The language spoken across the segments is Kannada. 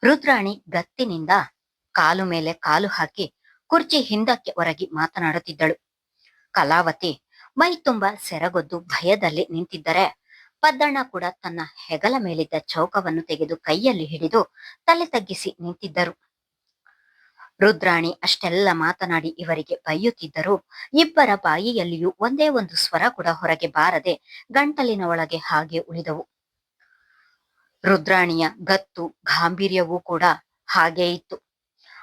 ರುದ್ರಾಣಿ ಗತ್ತಿನಿಂದ ಕಾಲು ಮೇಲೆ ಕಾಲು ಹಾಕಿ ಕುರ್ಚಿ ಹಿಂದಕ್ಕೆ ಒರಗಿ ಮಾತನಾಡುತ್ತಿದ್ದಳು. ಕಲಾವತಿ ಮೈ ತುಂಬಾ ಸೆರಗೊದ್ದು ಭಯದಲ್ಲಿ ನಿಂತಿದ್ದರೆ, ಪದ್ದಣ್ಣ ಕೂಡ ತನ್ನ ಹೆಗಲ ಮೇಲಿದ್ದ ಚೌಕವನ್ನು ತೆಗೆದು ಕೈಯಲ್ಲಿ ಹಿಡಿದು ತಲೆ ತಗ್ಗಿಸಿ ನಿಂತಿದ್ದರು. ರುದ್ರಾಣಿ ಅಷ್ಟೆಲ್ಲ ಮಾತನಾಡಿ ಇವರಿಗೆ ಬೈಯುತ್ತಿದ್ದರೂ ಇಬ್ಬರ ಬಾಯಿಯಲ್ಲಿಯೂ ಒಂದೇ ಒಂದು ಸ್ವರ ಕೂಡ ಹೊರಗೆ ಬಾರದೆ ಗಂಟಲಿನ ಒಳಗೆ ಹಾಗೆ ಉಳಿದವು. ರುದ್ರಾಣಿಯ ಗತ್ತು ಗಾಂಭೀರ್ಯವೂ ಕೂಡ ಹಾಗೇ ಇತ್ತು.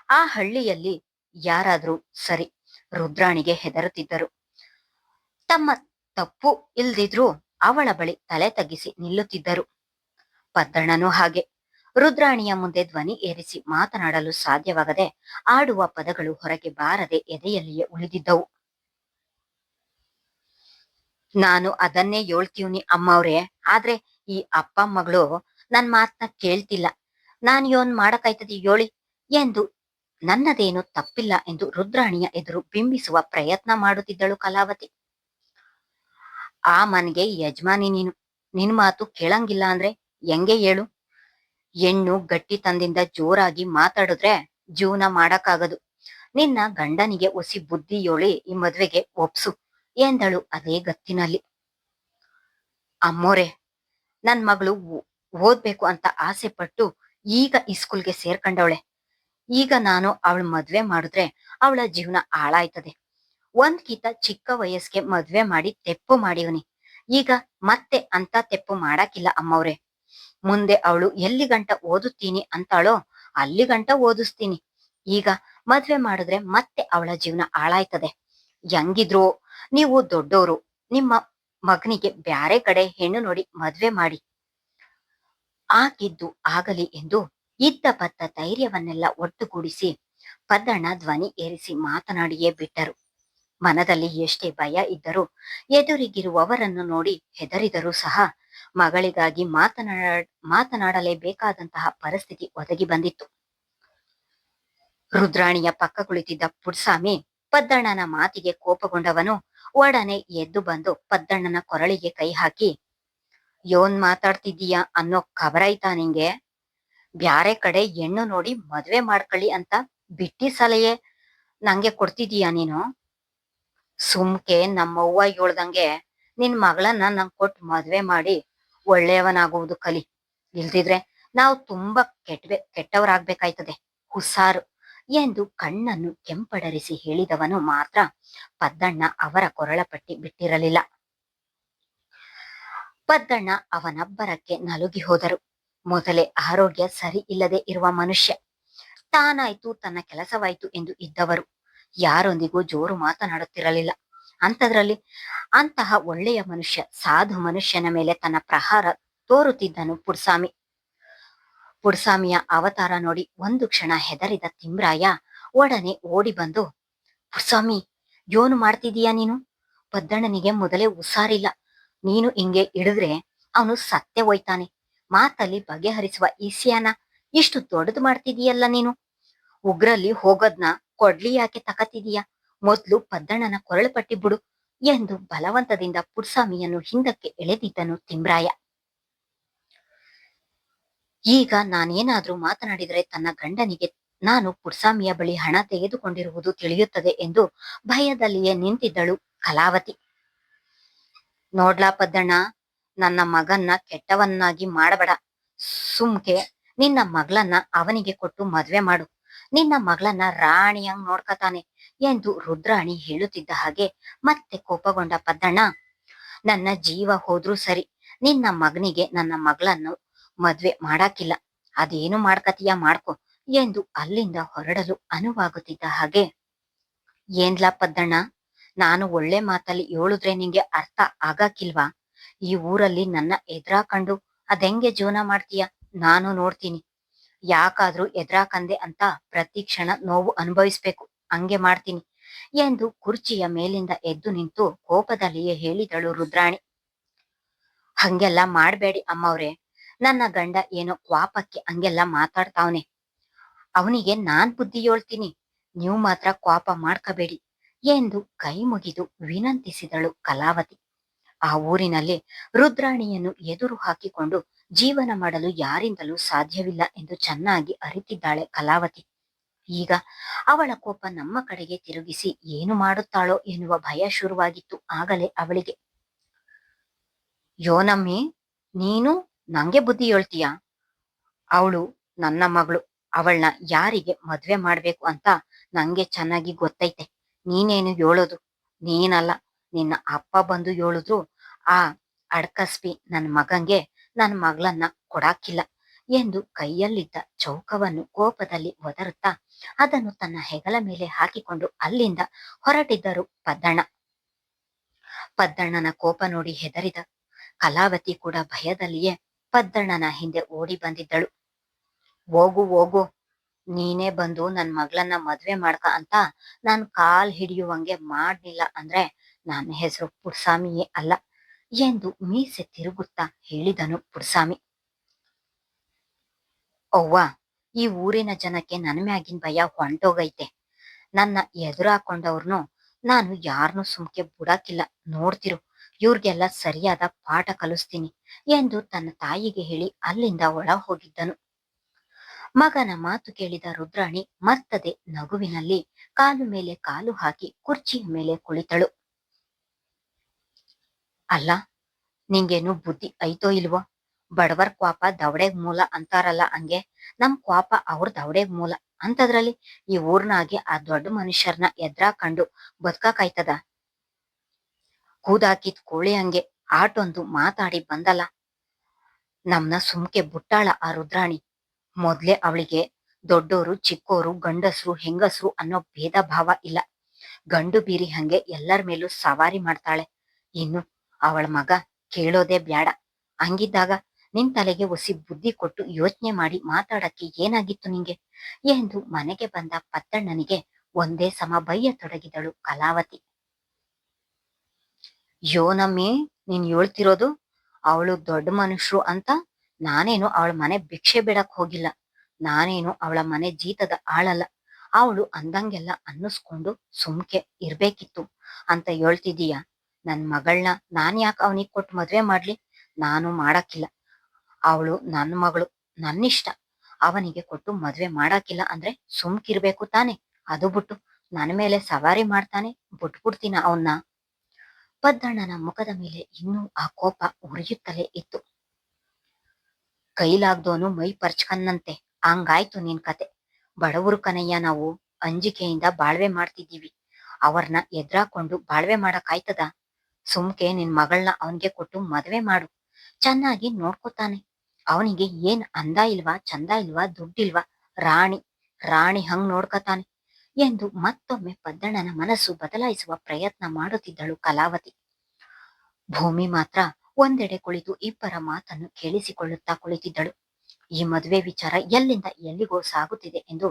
ಆ ಹಳ್ಳಿಯಲ್ಲಿ ಯಾರಾದ್ರೂ ಸರಿ, ರುದ್ರಾಣಿಗೆ ಹೆದರುತ್ತಿದ್ದರು. ತಮ್ಮ ತಪ್ಪು ಇಲ್ದಿದ್ರೂ ಅವಳ ಬಳಿ ತಲೆ ತಗ್ಗಿಸಿ ನಿಲ್ಲುತ್ತಿದ್ದರು. ಪದ್ದಣ್ಣನೂ ಹಾಗೆ. ರುದ್ರಾಣಿಯ ಮುಂದೆ ಧ್ವನಿ ಏರಿಸಿ ಮಾತನಾಡಲು ಸಾಧ್ಯವಾಗದೆ ಆಡುವ ಪದಗಳು ಹೊರಗೆ ಬಾರದೆ ಎದೆಯಲ್ಲಿಯೇ ಉಳಿದಿದ್ದವು. ನಾನು ಅದನ್ನೇ ಹೇಳ್ತೀವ್ನಿ ಅಮ್ಮವ್ರೆ, ಆದ್ರೆ ಈ ಅಪ್ಪ ಮಗಳು ನನ್ ಮಾತನ್ನ ಕೇಳ್ತಿಲ್ಲ. ನಾನ್ ಯೋನ್ ಮಾಡಕ್ಕಾಯ್ತದೆ ಯೋಳಿ ಎಂದು ನನ್ನದೇನು ತಪ್ಪಿಲ್ಲ ಎಂದು ರುದ್ರಾಣಿಯ ಎದುರು ಬಿಂಬಿಸುವ ಪ್ರಯತ್ನ ಮಾಡುತ್ತಿದ್ದಳು ಕಲಾವತಿ. ಆ ಮನೆಗೆ ಯಜಮಾನಿ ನೀನು, ನಿನ್ ಮಾತು ಕೇಳಂಗಿಲ್ಲ ಅಂದ್ರೆ ಹೆಂಗೆ ಹೇಳು? ಹೆಣ್ಣು ಗಟ್ಟಿ ತಂದಿಂದ ಜೋರಾಗಿ ಮಾತಾಡಿದ್ರೆ ಜೀವನ ಮಾಡಕ್ಕಾಗದು. ನಿನ್ನ ಗಂಡನಿಗೆ ಒಸಿ ಬುದ್ಧಿ ಯೋಳಿ ಈ ಮದ್ವೆಗೆ ಒಪ್ಸು ಎಂದಳು ಅದೇ ಗತ್ತಿನಲ್ಲಿ. ಅಮ್ಮೋರೆ, ನನ್ ಮಗಳು ಓದ್ಬೇಕು ಅಂತ ಆಸೆ ಪಟ್ಟು ಈಗ ಈ ಸ್ಕೂಲ್ಗೆ ಸೇರ್ಕೊಂಡವಳೆ. ಈಗ ನಾನು ಅವಳ ಮದ್ವೆ ಮಾಡಿದ್ರೆ ಅವಳ ಜೀವನ ಹಾಳಾಯ್ತದೆ. ಒಂದ್ಕಿತ ಚಿಕ್ಕ ವಯಸ್ಸಿಗೆ ಮದ್ವೆ ಮಾಡಿ ತೆಪ್ಪು ಮಾಡಿವನಿ. ಈಗ ಮತ್ತೆ ಅಂತ ತೆಪ್ಪು ಮಾಡಾಕಿಲ್ಲ ಅಮ್ಮವ್ರೆ. ಮುಂದೆ ಅವಳು ಎಲ್ಲಿ ಗಂಟ ಓದುತ್ತೀನಿ ಅಂತಾಳೋ ಅಲ್ಲಿ ಗಂಟ ಓದಿಸ್ತೀನಿ. ಈಗ ಮದ್ವೆ ಮಾಡಿದ್ರೆ ಮತ್ತೆ ಅವಳ ಜೀವನ ಹಾಳಾಯ್ತದೆ. ಹೆಂಗಿದ್ರು ನೀವು ದೊಡ್ಡೋರು, ನಿಮ್ಮ ಮಗನಿಗೆ ಬ್ಯಾರೆ ಕಡೆ ಹೆಣ್ಣು ನೋಡಿ ಮದ್ವೆ ಮಾಡಿ. ಆಗಿದ್ದು ಆಗಲಿ ಎಂದು ಇದ್ದ ಬದ್ದ ಧೈರ್ಯವನ್ನೆಲ್ಲ ಒಟ್ಟುಗೂಡಿಸಿ ಪದ್ದಣ್ಣ ಧ್ವನಿ ಏರಿಸಿ ಮಾತನಾಡಿಯೇ ಬಿಟ್ಟರು. ಮನದಲ್ಲಿ ಎಷ್ಟೇ ಭಯ ಇದ್ದರೂ ಎದುರಿಗಿರುವವರನ್ನು ನೋಡಿ ಹೆದರಿದರೂ ಸಹ ಮಗಳಿಗಾಗಿ ಮಾತನಾಡಲೇಬೇಕಾದಂತಹ ಪರಿಸ್ಥಿತಿ ಒದಗಿ ಬಂದಿತ್ತು. ರುದ್ರಾಣಿಯ ಪಕ್ಕ ಕುಳಿತಿದ್ದ ಪುಡ್ಸಾಮಿ ಪದ್ದಣ್ಣನ ಮಾತಿಗೆ ಕೋಪಗೊಂಡವನು ಒಡನೆ ಎದ್ದು ಬಂದು ಪದ್ದಣ್ಣನ ಕೊರಳಿಗೆ ಕೈ ಹಾಕಿ, ಯೋನ್ ಮಾತಾಡ್ತಿದ್ದೀಯಾ ಅನ್ನೋ ಖಬರೈತಾ ನಿಂಗೆ? ಬ್ಯಾರೆ ಕಡೆ ಹೆಣ್ಣು ನೋಡಿ ಮದ್ವೆ ಮಾಡ್ಕೊಳ್ಳಿ ಅಂತ ಬಿಟ್ಟಿ ಸಲಹೆ ನಂಗೆ ಕೊಡ್ತಿದೀಯಾ ನೀನು? ಸುಮ್ಕೆ ನಮ್ಮವ್ವ ಹೇಳ್ದಂಗೆ ನಿನ್ ಮಗಳನ್ನ ನಂಗ್ ಕೊಟ್ಟು ಮದ್ವೆ ಮಾಡಿ ಒಳ್ಳೆಯವನಾಗುವುದು ಕಲಿ. ಇಲ್ದಿದ್ರೆ ನಾವು ತುಂಬಾ ಕೆಟ್ಟವರಾಗ್ಬೇಕಾಯ್ತದೆ, ಹುಷಾರು ಎಂದು ಕಣ್ಣನ್ನು ಕೆಂಪಡರಿಸಿ ಹೇಳಿದವನು ಮಾತ್ರ ಪದ್ದಣ್ಣ ಅವರ ಕೊರಳ ಪಟ್ಟಿ ಬಿಟ್ಟಿರಲಿಲ್ಲ. ಪದ್ದಣ್ಣ ಅವನಬ್ಬರಕ್ಕೆ ನಲುಗಿ ಹೋದರು. ಮೊದಲೇ ಆರೋಗ್ಯ ಸರಿ ಇಲ್ಲದೆ ಇರುವ ಮನುಷ್ಯ, ತಾನಾಯ್ತು ತನ್ನ ಕೆಲಸವಾಯ್ತು ಎಂದು ಇದ್ದವರು. ಯಾರೊಂದಿಗೂ ಜೋರು ಮಾತನಾಡುತ್ತಿರಲಿಲ್ಲ. ಅಂಥದ್ರಲ್ಲಿ ಅಂತಹ ಒಳ್ಳೆಯ ಮನುಷ್ಯ, ಸಾಧು ಮನುಷ್ಯನ ಮೇಲೆ ತನ್ನ ಪ್ರಹಾರ ತೋರುತ್ತಿದ್ದನು ಪುಡ್ಸಾಮಿ. ಪುಡ್ಸಾಮಿಯ ಅವತಾರ ನೋಡಿ ಒಂದು ಕ್ಷಣ ಹೆದರಿದ ತಿಮ್ರಾಯ ಒಡನೆ ಓಡಿ ಬಂದು, ಪುಡ್ಸಾಮಿ, ಯೋನು ಮಾಡ್ತಿದೀಯಾ ನೀನು? ಪದ್ದಣ್ಣನಿಗೆ ಮೊದಲೇ ಹುಷಾರಿಲ್ಲ. ನೀನು ಹಿಂಗೆ ಹಿಡಿದ್ರೆ ಅವನು ಸತ್ತೆ ಹೋಯ್ತಾನೆ. ಮಾತಲ್ಲಿ ಬಗೆಹರಿಸುವ ಈಸಿಯಾನ ಇಷ್ಟು ದೊಡ್ಡದು ಮಾಡ್ತಿದೀಯಲ್ಲ ನೀನು. ಉಗ್ರಲ್ಲಿ ಹೋಗೋದ್ನ ಕೊಡ್ಲಿ ಯಾಕೆ ತಕತಿದೀಯ? ಮೊದ್ಲು ಪದ್ದಣ್ಣನ ಕೊರಳು ಪಟ್ಟಿ ಬಿಡು ಎಂದು ಬಲವಂತದಿಂದ ಪುಡ್ಸಾಮಿಯನ್ನು ಹಿಂದಕ್ಕೆ ಎಳೆದಿದ್ದನು ತಿಮ್ರಾಯ. ಈಗ ನಾನೇನಾದ್ರೂ ಮಾತನಾಡಿದರೆ ತನ್ನ ಗಂಡನಿಗೆ ನಾನು ಪುಡ್ಸಾಮಿಯ ಬಳಿ ಹಣ ತೆಗೆದುಕೊಂಡಿರುವುದು ತಿಳಿಯುತ್ತದೆ ಎಂದು ಭಯದಲ್ಲಿಯೇ ನಿಂತಿದ್ದಳು ಕಲಾವತಿ. ನೋಡ್ಲಾ ಪದ್ದಣ್ಣ, ನನ್ನ ಮಗನ್ನ ಕೆಟ್ಟವನ್ನಾಗಿ ಮಾಡಬೇಡ. ಸುಮ್ಕೆ ನಿನ್ನ ಮಗಳನ್ನ ಅವನಿಗೆ ಕೊಟ್ಟು ಮದ್ವೆ ಮಾಡು. ನಿನ್ನ ಮಗಳನ್ನ ರಾಣಿಯಂಗ್ ನೋಡ್ಕತಾನೆ ಎಂದು ರುದ್ರಾಣಿ ಹೇಳುತ್ತಿದ್ದ ಹಾಗೆ ಮತ್ತೆ ಕೋಪಗೊಂಡ ಪದ್ದಣ್ಣ, ನನ್ನ ಜೀವ ಹೋದ್ರೂ ಸರಿ, ನಿನ್ನ ಮಗನಿಗೆ ನನ್ನ ಮಗಳನ್ನು ಮದ್ವೆ ಮಾಡಾಕಿಲ್ಲ. ಅದೇನು ಮಾಡ್ಕತೀಯ ಮಾಡ್ಕೊ ಎಂದು ಅಲ್ಲಿಂದ ಹೊರಡಲು ಅನುವಾಗುತ್ತಿದ್ದ ಹಾಗೆ, ಏನ್ಲಾ ಪದ್ದಣ್ಣ, ನಾನು ಒಳ್ಳೆ ಮಾತಲ್ಲಿ ಹೇಳಿದ್ರೆ ನಿಂಗೆ ಅರ್ಥ ಆಗಾಕಿಲ್ವಾ? ಈ ಊರಲ್ಲಿ ನನ್ನ ಎದುರಾಕಂಡು ಅದೆಂಗೆ ಜೀವನ ಮಾಡ್ತೀಯ ನಾನು ನೋಡ್ತೀನಿ. ಯಾಕಾದ್ರೂ ಎದುರಾಕಂದೆ ಅಂತ ಪ್ರತಿ ಕ್ಷಣ ನೋವು ಅನುಭವಿಸ್ಬೇಕು, ಹಂಗೆ ಮಾಡ್ತೀನಿ ಎಂದು ಕುರ್ಚಿಯ ಮೇಲಿಂದ ಎದ್ದು ನಿಂತು ಕೋಪದಲ್ಲಿಯೇ ಹೇಳಿದಳು ರುದ್ರಾಣಿ. ಹಂಗೆಲ್ಲ ಮಾಡ್ಬೇಡಿ ಅಮ್ಮವ್ರೆ, ನನ್ನ ಗಂಡ ಏನೋ ಕ್ವಾಪಕ್ಕೆ ಹಂಗೆಲ್ಲ ಮಾತಾಡ್ತಾವನೆ. ಅವನಿಗೆ ನಾನ್ ಬುದ್ಧಿ ಹೇಳ್ತೀನಿ, ನೀವು ಮಾತ್ರ ಕೋಪ ಮಾಡ್ಕಬೇಡಿ ಎಂದು ಕೈ ಮುಗಿದು ವಿನಂತಿಸಿದಳು ಕಲಾವತಿ. ಆ ಊರಿನಲ್ಲಿ ರುದ್ರಾಣಿಯನ್ನು ಎದುರು ಹಾಕಿಕೊಂಡು ಜೀವನ ಮಾಡಲು ಯಾರಿಂದಲೂ ಸಾಧ್ಯವಿಲ್ಲ ಎಂದು ಚೆನ್ನಾಗಿ ಅರಿತಿದ್ದಾಳೆ ಕಲಾವತಿ. ಈಗ ಅವಳ ಕೋಪ ನಮ್ಮ ಕಡೆಗೆ ತಿರುಗಿಸಿ ಏನು ಮಾಡುತ್ತಾಳೋ ಎನ್ನುವ ಭಯ ಶುರುವಾಗಿತ್ತು ಆಗಲೇ ಅವಳಿಗೆ. ಯೋನಮ್ಮಿ, ನೀನು ನಂಗೆ ಬುದ್ಧಿ ಹೇಳ್ತೀಯ? ಅವಳು ನನ್ನ ಮಗಳು. ಅವಳನ್ನ ಯಾರಿಗೆ ಮದ್ವೆ ಮಾಡ್ಬೇಕು ಅಂತ ನಂಗೆ ಚೆನ್ನಾಗಿ ಗೊತ್ತೈತೆ. ನೀನೇನು ಹೇಳೋದು? ನೀನಲ್ಲ, ನಿನ್ನ ಅಪ್ಪ ಬಂದು ಹೇಳಿದ್ರು ಆ ಅಡ್ಕಸ್ಬಿ ನನ್ ಮಗಂಗೆ ನನ್ ಮಗಳನ್ನ ಕೊಡಾಕಿಲ್ಲ ಎಂದು ಕೈಯಲ್ಲಿದ್ದ ಚೌಕವನ್ನು ಕೋಪದಲ್ಲಿ ಒದರುತ್ತಾ ಅದನ್ನು ತನ್ನ ಹೆಗಲ ಮೇಲೆ ಹಾಕಿಕೊಂಡು ಅಲ್ಲಿಂದ ಹೊರಟಿದ್ದರು ಪದ್ದಣ್ಣ. ಪದ್ದಣ್ಣನ ಕೋಪ ನೋಡಿ ಹೆದರಿದ ಕಲಾವತಿ ಕೂಡ ಭಯದಲ್ಲಿಯೇ ಪದ್ದಣ್ಣನ ಹಿಂದೆ ಓಡಿ ಬಂದಿದ್ದಳು. ಹೋಗು ಹೋಗು, ನೀನೇ ಬಂದು ನನ್ ಮಗಳನ್ನ ಮದ್ವೆ ಮಾಡ್ಕ ಅಂತ ನಾನ್ ಕಾಲ್ ಹಿಡಿಯುವಂಗೆ ಮಾಡ್ಲಿಲ್ಲ ಅಂದ್ರೆ ನನ್ನ ಹೆಸರು ಪುಡ್ಸಾಮಿಯೇ ಅಲ್ಲ ಎಂದು ಮೀಸೆ ತಿರುಗುತ್ತಾ ಹೇಳಿದನು ಪುಡ್ಸಾಮಿ. ಅವ್ವ, ಈ ಊರಿನ ಜನಕ್ಕೆ ನನ್ ಮ್ಯಾಗಿನ ಭಯ ಹೊಂಟೋಗೈತೆ. ನನ್ನ ಎದುರಾಕೊಂಡವ್ರನ್ನು ನಾನು ಯಾರನ್ನೂ ಸುಮ್ಕೆ ಬಿಡಾಕಿಲ್ಲ. ನೋಡ್ತಿರು, ಇವ್ರಿಗೆಲ್ಲ ಸರಿಯಾದ ಪಾಠ ಕಲಿಸ್ತೀನಿ ಎಂದು ತನ್ನ ತಾಯಿಗೆ ಹೇಳಿ ಅಲ್ಲಿಂದ ಒಳ ಹೋಗಿದ್ದನು. ಮಗನ ಮಾತು ಕೇಳಿದ ರುದ್ರಾಣಿ ಮರ್ತದೆ ನಗುವಿನಲ್ಲಿ ಕಾಲು ಮೇಲೆ ಕಾಲು ಹಾಕಿ ಕುರ್ಚಿಯ ಮೇಲೆ ಕುಳಿತಳು. ಅಲ್ಲ, ನಿಂಗೇನು ಬುದ್ಧಿ ಐತೋ ಇಲ್ವೋ? ಬಡವರ್ ಕ್ವಾಪ ದವಡೆಗ್ ಮೂಲ ಅಂತಾರಲ್ಲ, ಹಂಗೆ ನಮ್ ಕ್ವಾಪ ಅವ್ರ ದವಡೆಗ್ ಮೂಲ. ಅಂತದ್ರಲ್ಲಿ ಈ ಊರ್ನಾಗೆ ಆ ದೊಡ್ಡ ಮನುಷ್ಯರ್ನ ಎದ್ರಾಕಂಡು ಬದುಕಾಯ್ತದ? ಕೂದಾಕಿದ್ ಕೋಳಿ ಹಂಗೆ ಆಟೊಂದು ಮಾತಾಡಿ ಬಂದಲ್ಲ. ನಮ್ನ ಸುಮ್ಕೆ ಬುಟ್ಟಾಳ ಆ ರುದ್ರಾಣಿ. ಮೊದ್ಲೇ ಅವಳಿಗೆ ದೊಡ್ಡೋರು ಚಿಕ್ಕೋರು ಗಂಡಸ್ರು ಹೆಂಗಸ್ರು ಅನ್ನೋ ಭೇದ ಭಾವ ಇಲ್ಲ. ಗಂಡು ಬೀರಿ ಹಂಗೆ ಎಲ್ಲರ ಮೇಲೂ ಸವಾರಿ ಮಾಡ್ತಾಳೆ. ಇನ್ನು ಅವಳ ಮಗ ಕೇಳೋದೇ ಬ್ಯಾಡ. ಹಂಗಿದ್ದಾಗ ನಿನ್ ತಲೆಗೆ ಒಸಿ ಬುದ್ಧಿ ಕೊಟ್ಟು ಯೋಚನೆ ಮಾಡಿ ಮಾತಾಡಕ್ಕೆ ಏನಾಗಿತ್ತು ನಿಂಗೆ ಎಂದು ಮನೆಗೆ ಬಂದ ಪತ್ತಣ್ಣನಿಗೆ ಒಂದೇ ಸಮ ಬೈಯತೊಡಗಿದಳು ಕಲಾವತಿ. ಯೋನಮ್ಮಿ, ನೀನ್ ಹೇಳ್ತಿರೋದು? ಅವಳು ದೊಡ್ಡ ಮನುಷ್ಯರು ಅಂತ ನಾನೇನು ಅವಳ ಮನೆ ಭಿಕ್ಷೆ ಬಿಡಕ್ ಹೋಗಿಲ್ಲ. ನಾನೇನು ಅವಳ ಮನೆ ಜೀತದ ಆಳಲ್ಲ. ಅವಳು ಅಂದಂಗೆಲ್ಲ ಅನ್ನಿಸ್ಕೊಂಡು ಸುಮ್ಕೆ ಇರ್ಬೇಕಿತ್ತು ಅಂತ ಹೇಳ್ತಿದೀಯ. ನನ್ ಮಗಳನ್ನ ನಾನ್ ಯಾಕೆ ಅವನಿಗೆ ಕೊಟ್ಟು ಮದ್ವೆ ಮಾಡ್ಲಿ? ನಾನು ಮಾಡಕ್ಕಿಲ್ಲ. ಅವಳು ನನ್ನ ಮಗಳು, ನನ್ನಿಷ್ಟ. ಅವನಿಗೆ ಕೊಟ್ಟು ಮದ್ವೆ ಮಾಡಾಕಿಲ್ಲ ಅಂದ್ರೆ ಸುಮ್ಕಿರ್ಬೇಕು ತಾನೆ. ಅದು ಬಿಟ್ಟು ನನ್ನ ಮೇಲೆ ಸವಾರಿ ಮಾಡ್ತಾನೆ, ಬಿಟ್ಬಿಡ್ತೀನ ಅವನ್ನ. ಪದ್ದಣ್ಣನ ಮುಖದ ಮೇಲೆ ಇನ್ನೂ ಆ ಕೋಪ ಉರಿಯುತ್ತಲೇ ಇತ್ತು. ಕೈಲಾಗ್ದೋನು ಮೈ ಪರ್ಚ್ಕನ್ನಂತೆ ಹಂಗಾಯ್ತು ನಿನ್ ಕತೆ. ಬಡವರು ಕನಯ್ಯ, ನಾವು ಅಂಜಿಕೆಯಿಂದ ಬಾಳ್ವೆ ಮಾಡ್ತಿದ್ದೀವಿ. ಅವ್ರನ್ನ ಎದ್ರಾಕೊಂಡು ಬಾಳ್ವೆ ಮಾಡಕ್ಕಾಯ್ತದ? ಸುಮ್ಕೆ ನಿನ್ ಮಗಳನ್ನ ಅವನ್ಗೆ ಕೊಟ್ಟು ಮದ್ವೆ ಮಾಡು. ಚೆನ್ನಾಗಿ ನೋಡ್ಕೊತಾನೆ. ಅವನಿಗೆ ಏನ್ ಅಂದ ಇಲ್ವಾ, ಚಂದ ಇಲ್ವಾ, ದುಡ್ಡಿಲ್ವಾ? ರಾಣಿ ರಾಣಿ ಹಂಗ್ ನೋಡ್ಕತಾನೆ ಎಂದು ಮತ್ತೊಮ್ಮೆ ಪದ್ದಣ್ಣನ ಮನಸ್ಸು ಬದಲಾಯಿಸುವ ಪ್ರಯತ್ನ ಮಾಡುತ್ತಿದ್ದಳು ಕಲಾವತಿ. ಭೂಮಿ ಮಾತ್ರ ಒಂದೆಡೆ ಕುಳಿತು ಇಬ್ಬರ ಮಾತನ್ನು ಕೇಳಿಸಿಕೊಳ್ಳುತ್ತಾ ಕುಳಿತಿದ್ದಳು. ಈ ಮದುವೆ ವಿಚಾರ ಎಲ್ಲಿಂದ ಎಲ್ಲಿಗೋ ಸಾಗುತ್ತಿದೆ ಎಂದು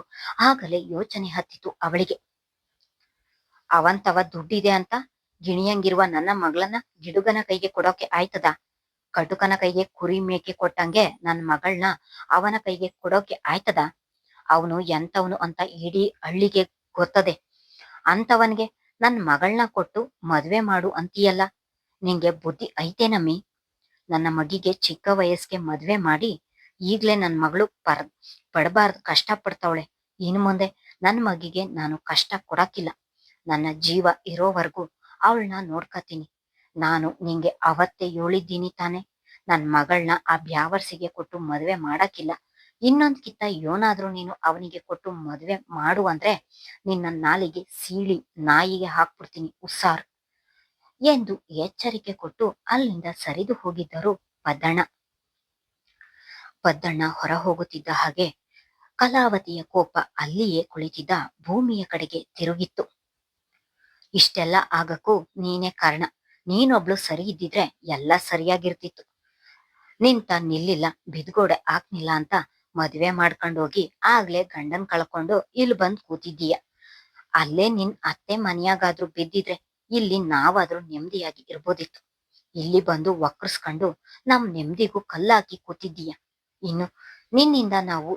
ಆಗಲೇ ಯೋಚನೆ ಹತ್ತಿತು ಅವಳಿಗೆ. ಅವಂತವ ದುಡ್ಡಿದೆ ಅಂತ ಗಿಣಿಯಂಗಿರುವ ನನ್ನ ಮಗಳನ್ನ ಗಿಡುಗನ ಕೈಗೆ ಕೊಡೋಕೆ ಆಯ್ತದ? ಕಟುಕನ ಕೈಗೆ ಕುರಿ ಮೇಕೆ ಕೊಟ್ಟಂಗೆ ನನ್ ಮಗಳನ್ನ ಅವನ ಕೈಗೆ ಕೊಡೋಕೆ ಆಯ್ತದ? ಅವನು ಎಂತವನು ಅಂತ ಇಡೀ ಹಳ್ಳಿಗೆ ಗೊತ್ತದೆ. ಅಂತವನ್ಗೆ ನನ್ ಮಗಳನ್ನ ಕೊಟ್ಟು ಮದ್ವೆ ಮಾಡು ಅಂತೀಯಲ್ಲ, ನಿಂಗೆ ಬುದ್ಧಿ ಐತೇನಮ್ಮಿ? ನನ್ನ ಮಗಿಗೆ ಚಿಕ್ಕ ವಯಸ್ಸಿಗೆ ಮದ್ವೆ ಮಾಡಿ ಈಗ್ಲೇ ನನ್ ಮಗಳು ಪಡಬಾರ್ದು ಕಷ್ಟ ಪಡ್ತಾವಳೆ. ಇನ್ನು ಮುಂದೆ ನನ್ ಮಗಿಗೆ ನಾನು ಕಷ್ಟ ಕೊಡಕ್ಕಿಲ್ಲ. ನನ್ನ ಜೀವ ಇರೋವರೆಗೂ ಅವಳನ್ನ ನೋಡ್ಕತೀನಿ. ನಾನು ನಿಂಗೆ ಅವತ್ತೇ ಹೇಳಿದ್ದೀನಿ ತಾನೆ, ನನ್ ಮಗಳನ್ನ ಆ ಬ್ಯಾವರ್ಸಿಗೆ ಕೊಟ್ಟು ಮದ್ವೆ ಮಾಡಕ್ಕಿಲ್ಲ. ಇನ್ನೊಂದ್ ಕಿತ್ತ ಏನಾದ್ರೂ ನೀನು ಅವನಿಗೆ ಕೊಟ್ಟು ಮದ್ವೆ ಮಾಡು ಅಂದ್ರೆ ನಿನ್ನ ನಾಲಿಗೆ ಸೀಳಿ ನಾಯಿಗೆ ಹಾಕ್ಬಿಡ್ತೀನಿ ಉಸ್ಸಾರ್ ಎಂದು ಎಚ್ಚರಿಕೆ ಕೊಟ್ಟು ಅಲ್ಲಿಂದ ಸರಿದು ಹೋಗಿದ್ದರು ಪದ್ದಣ್ಣ. ಪದ್ದಣ್ಣ ಹೊರ ಹೋಗುತ್ತಿದ್ದ ಹಾಗೆ ಕಲಾವತಿಯ ಕೋಪ ಅಲ್ಲಿಯೇ ಕುಳಿತಿದ್ದ ಭೂಮಿಯ ಕಡೆಗೆ ತಿರುಗಿತ್ತು. ಇಷ್ಟೆಲ್ಲ ಆಗಕ್ಕೂ ನೀನೇ ಕಾರಣ. ನೀನೊಬ್ಳು ಸರಿ ಇದ್ದಿದ್ರೆ ಎಲ್ಲ ಸರಿಯಾಗಿರ್ತಿತ್ತು. ನಿಂತ ನಿಲ್ಲಿಲ್ಲ, ಬಿದ್ಗೋಡೆ ಹಾಕ್ನಿಲ್ಲ ಅಂತ ಮದ್ವೆ ಮಾಡ್ಕೊಂಡೋಗಿ ಆಗ್ಲೇ ಗಂಡನ್ ಕಳ್ಕೊಂಡು ಇಲ್ಲಿ ಬಂದ್ ಕೂತಿದ್ದೀಯ. ಅಲ್ಲೇ ನಿನ್ ಅತ್ತೆ ಮನೆಯಾಗಾದ್ರೂ ಬಿದ್ದಿದ್ರೆ ಇಲ್ಲಿ ನಾವಾದ್ರೂ ನೆಮ್ಮದಿಯಾಗಿ ಇರ್ಬೋದಿತ್ತು. ಇಲ್ಲಿ ಬಂದು ವಕ್ರಿಸ್ಕೊಂಡು ನಮ್ ನೆಮ್ಮದಿಗೂ ಕಲ್ಲಾಕಿ ಕೂತಿದ್ದೀಯ. ಇನ್ನು ನಿನ್ನಿಂದ ನಾವು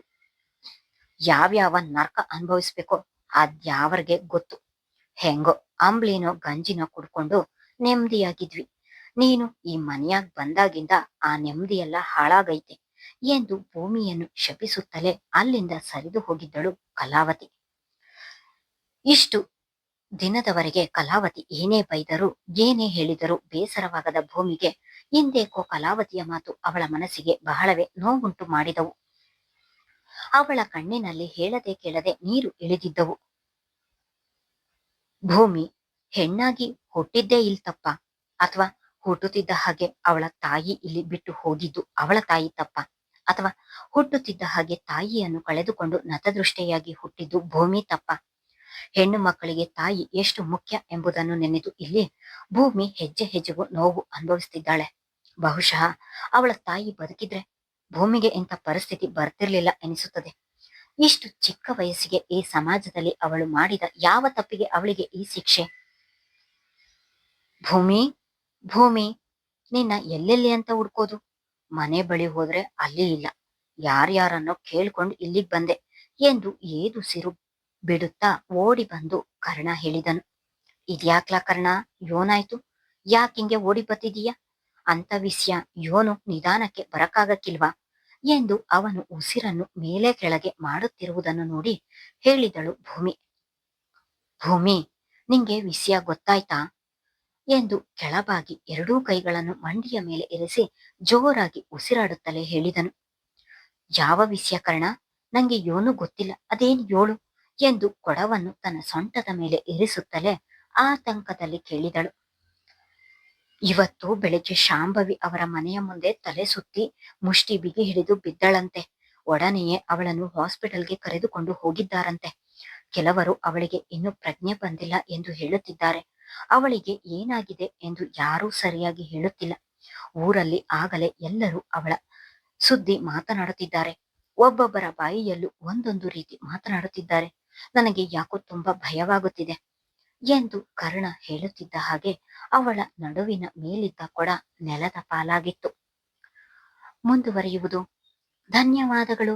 ಯಾವ್ಯಾವ ನರ್ಕ ಅನುಭವಿಸ್ಬೇಕೋ ಅದ್ಯಾವರ್ಗೆ ಗೊತ್ತು. ಹೆಂಗೋ ಅಂಬ್ಲಿನೋ ಗಂಜಿನೋ ಕುಡ್ಕೊಂಡು ನೆಮ್ಮದಿಯಾಗಿದ್ವಿ. ನೀನು ಈ ಮನೆಯಾಗ್ ಬಂದಾಗಿಂದ ಆ ನೆಮ್ಮದಿಯೆಲ್ಲ ಹಾಳಾಗೈತೆ ಎಂದು ಭೂಮಿಯನ್ನು ಶಪಿಸುತ್ತಲೇ ಅಲ್ಲಿಂದ ಸರಿದು ಹೋಗಿದ್ದಳು ಕಲಾವತಿ. ಇಷ್ಟು ದಿನದವರೆಗೆ ಕಲಾವತಿ ಏನೇ ಬೈದರೂ ಏನೇ ಹೇಳಿದರೂ ಬೇಸರವಾಗದ ಭೂಮಿಗೆ ಇಂದೇಕೋ ಕಲಾವತಿಯ ಮಾತು ಅವಳ ಮನಸ್ಸಿಗೆ ಬಹಳವೇ ನೋವುಂಟು ಮಾಡಿದವು. ಅವಳ ಕಣ್ಣಿನಲ್ಲಿ ಹೇಳದೆ ಕೇಳದೆ ನೀರು ಇಳಿದಿದ್ದವು. ಭೂಮಿ ಹೆಣ್ಣಾಗಿ ಹುಟ್ಟಿದ್ದೇ ಇಲ್ ತಪ್ಪ, ಅಥವಾ ಹುಟ್ಟುತ್ತಿದ್ದ ಹಾಗೆ ಅವಳ ತಾಯಿ ಇಲ್ಲಿ ಬಿಟ್ಟು ಹೋಗಿದ್ದು ಅವಳ ತಾಯಿ ತಪ್ಪ, ಅಥವಾ ಹುಟ್ಟುತ್ತಿದ್ದ ಹಾಗೆ ತಾಯಿಯನ್ನು ಕಳೆದುಕೊಂಡು ನತದೃಷ್ಟೆಯಾಗಿ ಹುಟ್ಟಿದ್ದು ಭೂಮಿ ತಪ್ಪ? ಹೆಣ್ಣು ಮಕ್ಕಳಿಗೆ ತಾಯಿ ಎಷ್ಟು ಮುಖ್ಯ ಎಂಬುದನ್ನು ನೆನೆದು ಇಲ್ಲಿ ಭೂಮಿ ಹೆಜ್ಜೆ ಹೆಜ್ಜೆಗೂ ನೋವು ಅನುಭವಿಸ್ತಿದ್ದಾಳೆ. ಬಹುಶಃ ಅವಳ ತಾಯಿ ಬದುಕಿದ್ರೆ ಭೂಮಿಗೆ ಇಂಥ ಪರಿಸ್ಥಿತಿ ಬರ್ತಿರ್ಲಿಲ್ಲ ಎನಿಸುತ್ತದೆ. ಇಷ್ಟು ಚಿಕ್ಕ ವಯಸ್ಸಿಗೆ ಈ ಸಮಾಜದಲ್ಲಿ ಅವಳು ಮಾಡಿದ ಯಾವ ತಪ್ಪಿಗೆ ಅವಳಿಗೆ ಈ ಶಿಕ್ಷೆ? ಭೂಮಿ, ಭೂಮಿ, ನಿನ್ನ ಎಲ್ಲೆಲ್ಲಿ ಅಂತ ಹುಡ್ಕೋದು? ಮನೆ ಬಳಿ ಹೋದ್ರೆ ಅಲ್ಲಿ ಇಲ್ಲ, ಯಾರ್ಯಾರನ್ನೋ ಕೇಳ್ಕೊಂಡು ಇಲ್ಲಿಗ್ ಬಂದೆ ಎಂದು ಏದುಸಿರು ಬಿಡುತ್ತಾ ಓಡಿ ಬಂದು ಕರ್ಣ ಹೇಳಿದನು. ಇದ್ಯಾಕ್ಲಾ ಕರ್ಣ, ಯೋನಾಯ್ತು? ಯಾಕಿಂಗೆ ಓಡಿ ಬತ್ತಿದೀಯ? ಅಂತ ವಿಷಯ ಯೋನು ನಿಧಾನಕ್ಕೆ ಬರಕ್ಕಾಗಕ್ಕಿಲ್ವಾ ಎಂದು ಅವನು ಉಸಿರನ್ನು ಮೇಲೆ ಕೆಳಗೆ ಮಾಡುತ್ತಿರುವುದನ್ನು ನೋಡಿ ಹೇಳಿದಳು ಭೂಮಿ. ಭೂಮಿ, ನಿಂಗೆ ವಿಷಯ ಗೊತ್ತಾಯ್ತಾ ಎಂದು ಕೆಳಬಾಗಿ ಎರಡೂ ಕೈಗಳನ್ನು ಮಂಡಿಯ ಮೇಲೆ ಇರಿಸಿ ಜೋರಾಗಿ ಉಸಿರಾಡುತ್ತಲೇ ಹೇಳಿದನು. ಯಾವ ವಿಷಯ ಕರ್ಣ? ನಂಗೆ ಯೋನು ಗೊತ್ತಿಲ್ಲ, ಅದೇನು ಯೋಳು ಎಂದು ಕೊಡವನ್ನು ತನ್ನ ಸೊಂಟದ ಮೇಲೆ ಇರಿಸುತ್ತಲೇ ಆತಂಕದಲ್ಲಿ ಕೇಳಿದಳು. ಇವತ್ತು ಬೆಳಿಗ್ಗೆ ಶಾಂಭವಿ ಅವರ ಮನೆಯ ಮುಂದೆ ತಲೆ ಸುತ್ತಿ ಮುಷ್ಟಿ ಬಿಗಿ ಹಿಡಿದು ಬಿದ್ದಳಂತೆ. ಒಡನೆಯೇ ಅವಳನ್ನು ಹಾಸ್ಪಿಟಲ್ಗೆ ಕರೆದುಕೊಂಡು ಹೋಗಿದ್ದಾರಂತೆ. ಕೆಲವರು ಅವಳಿಗೆ ಇನ್ನೂ ಪ್ರಜ್ಞೆ ಬಂದಿಲ್ಲ ಎಂದು ಹೇಳುತ್ತಿದ್ದಾರೆ. ಅವಳಿಗೆ ಏನಾಗಿದೆ ಎಂದು ಯಾರೂ ಸರಿಯಾಗಿ ಹೇಳುತ್ತಿಲ್ಲ. ಊರಲ್ಲಿ ಆಗಲೇ ಎಲ್ಲರೂ ಅವಳ ಸುದ್ದಿ ಮಾತನಾಡುತ್ತಿದ್ದಾರೆ. ಒಬ್ಬೊಬ್ಬರ ಬಾಯಿಯಲ್ಲೂ ಒಂದೊಂದು ರೀತಿ ಮಾತನಾಡುತ್ತಿದ್ದಾರೆ. ನನಗೆ ಯಾಕೋ ತುಂಬಾ ಭಯವಾಗುತ್ತಿದೆ ಎಂದು ಕರ್ಣ ಹೇಳುತ್ತಿದ್ದ ಹಾಗೆ ಅವಳ ನಡುವಿನ ಮೇಲಿದ್ದ ಕೊಡ ನೆಲದ ಪಾಲಾಗಿತ್ತು. ಮುಂದುವರಿಯುವುದು. ಧನ್ಯವಾದಗಳು.